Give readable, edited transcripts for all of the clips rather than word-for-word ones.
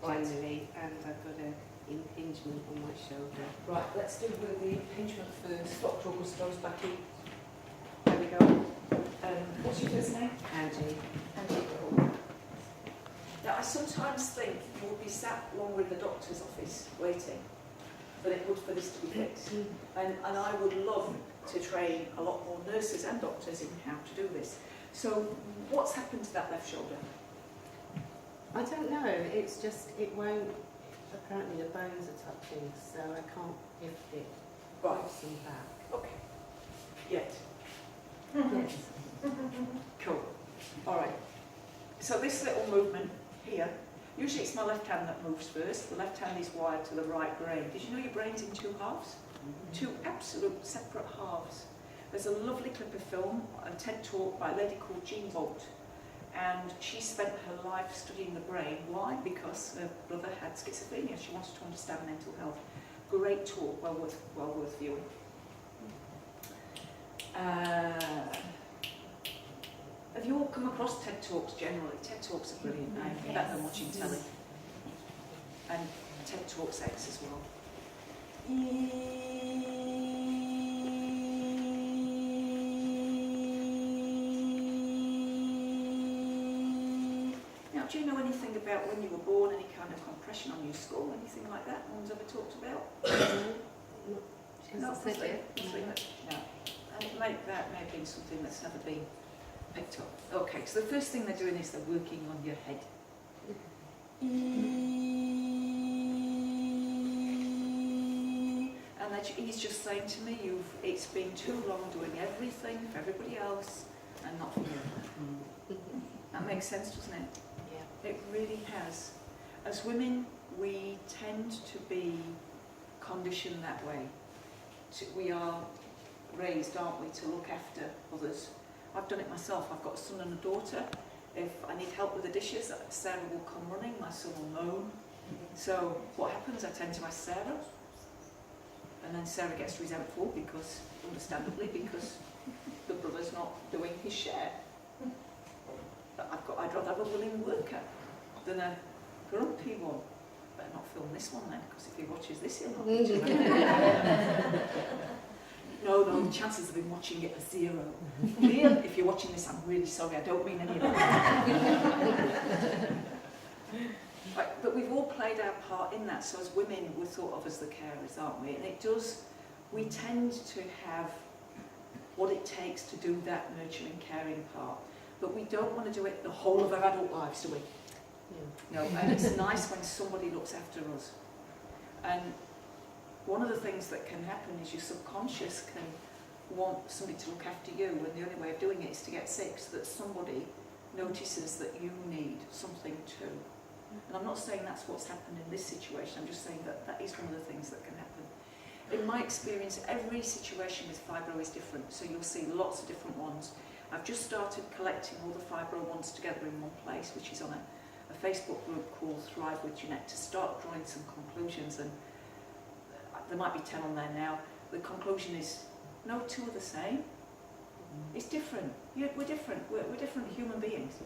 January, and I've got an impingement on my shoulder. Right, let's do the impingement first. Dr. Augusto's back in. There we go. What's your first name? Angie. Angie. Cool. Now, I sometimes think you would be sat longer in the doctor's office waiting than it would for this to be fixed. And I would love to train a lot more nurses and doctors in how to do this. So, what's happened to that left shoulder? I don't know, it's just, it won't, apparently the bones are touching, so I can't lift it across and back. Okay. Yet. Yes. Cool. All right. So this little movement here, usually it's my left hand that moves first. The left hand is wired to the right brain. Did you know your brain's in two halves? Two absolute separate halves. There's a lovely clip of film, a TED talk by a lady called Jean Bolt, and she spent her life studying the brain. Why? Because her brother had schizophrenia. She wanted to understand mental health. Great talk, well worth viewing. Have you all come across TED Talks generally? TED Talks are brilliant. I bet them watching telly. And TED Talks X as well. Now, do you know anything about when you were born, any kind of compression on your skull, anything like that? No one's ever talked about? No, said it. No. And that may have been something that's never been picked up. Okay, so the first thing they're doing is they're working on your head. And he's just saying to me, it's been too long doing everything for everybody else and not for you. That makes sense, doesn't it? Yeah. It really has. As women, we tend to be conditioned that way. We are raised, aren't we, to look after others. I've done it myself. I've got a son and a daughter. If I need help with the dishes, Sarah will come running, my son will moan. So what happens? I tend to ask Sarah, and then Sarah gets resentful because, understandably, because the brother's not doing his share. But I'd rather have a willing worker than a grumpy one. Better not film this one then, because if he watches this, he'll not be too happy. No, the chances of him watching it are zero. Liam, if you're watching this, I'm really sorry, I don't mean any of that. Right, but we've all played our part in that, so as women, we're thought of as the carers, aren't we? And we tend to have what it takes to do that nurturing, caring part. But we don't want to do it the whole of our adult lives, do we? No, and it's nice when somebody looks after us. And one of the things that can happen is your subconscious can want somebody to look after you, and the only way of doing it is to get sick so that somebody notices that you need something too. And I'm not saying that's what's happened in this situation, I'm just saying that that is one of the things that can happen. In my experience, every situation with fibro is different, so you'll see lots of different ones. I've just started collecting all the fibro ones together in one place, which is on a Facebook group called Thrive with Jeanette, to start drawing some conclusions, and there might be 10 on there now. The conclusion is, no two are the same. It's different. We're different. We're different human beings.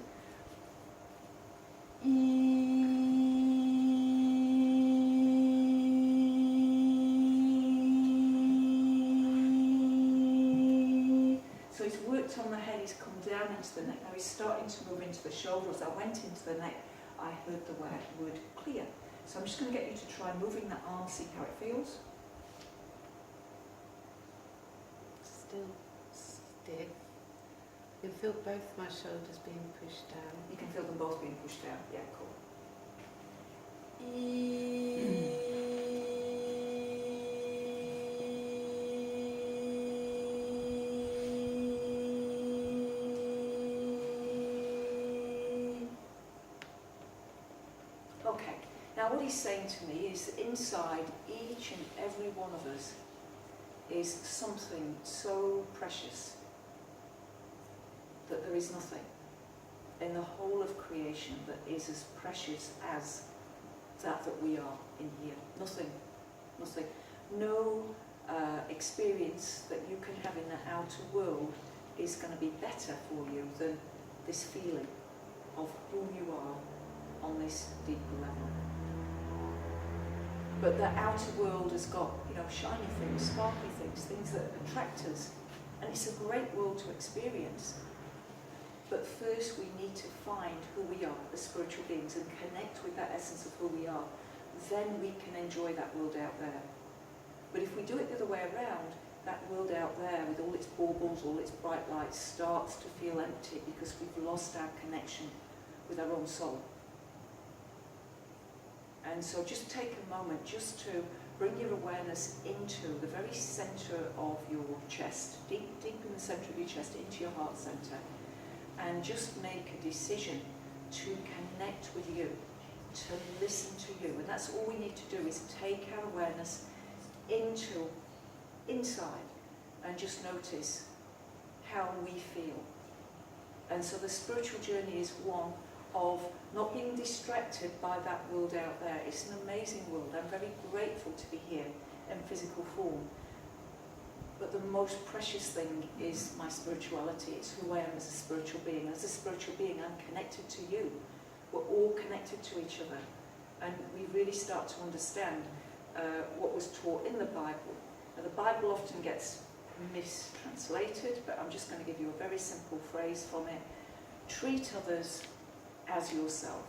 So he's worked on the head, he's come down into the neck. Now he's starting to move into the shoulder. As I went into the neck, I heard the word clear. So I'm just going to get you to try moving that arm, see how it feels. Still stiff. You can feel both my shoulders being pushed down. You can feel them both being pushed down. Yeah, cool. Okay. Now what he's saying to me is that inside each and every one of us is something so precious that there is nothing in the whole of creation that is as precious as that we are in here. Nothing. No experience that you can have in the outer world is going to be better for you than this feeling of who you are on this deeper level. But the outer world has got, you know, shiny things, sparkly things, things that attract us. And it's a great world to experience. But first we need to find who we are as spiritual beings and connect with that essence of who we are. Then we can enjoy that world out there. But if we do it the other way around, that world out there with all its baubles, all its bright lights starts to feel empty because we've lost our connection with our own soul. And so just take a moment just to bring your awareness into the very center of your chest, deep in the center of your chest, into your heart center, and just make a decision to connect with you, to listen to you. And that's all we need to do, is take our awareness inside and just notice how we feel. And so the spiritual journey is one of not being distracted by that world out there. It's an amazing world. I'm very grateful to be here in physical form. But the most precious thing is my spirituality. It's who I am as a spiritual being. As a spiritual being, I'm connected to you. We're all connected to each other. And we really start to understand what was taught in the Bible. Now, the Bible often gets mistranslated, but I'm just going to give you a very simple phrase from it. Treat others as yourself.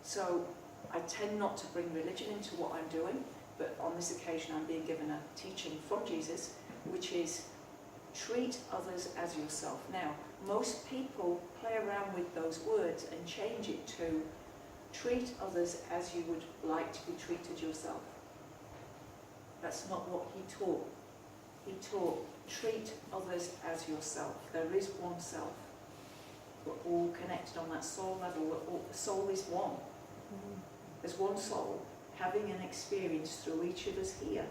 So I tend not to bring religion into what I'm doing, but on this occasion I'm being given a teaching from Jesus, which is treat others as yourself. Now, most people play around with those words and change it to treat others as you would like to be treated yourself. That's not what he taught. He taught treat others as yourself. There is one self. We're all connected on that soul level. The soul is one. There's one soul having an experience through each of us here.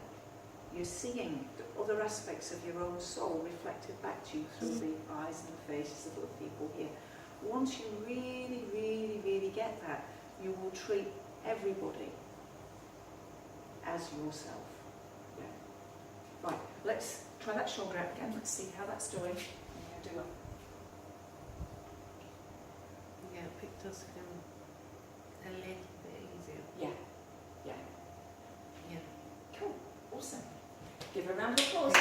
You're seeing the other aspects of your own soul reflected back to you through the eyes and the faces of other people here. Once you really, really, really get that, you will treat everybody as yourself. Yeah. Right, let's try that shoulder out again. Let's see how that's doing. Yeah, do it. Yeah, it picked us a little bit easier. Yeah, yeah. Yeah. Cool, awesome. Give her a round of applause.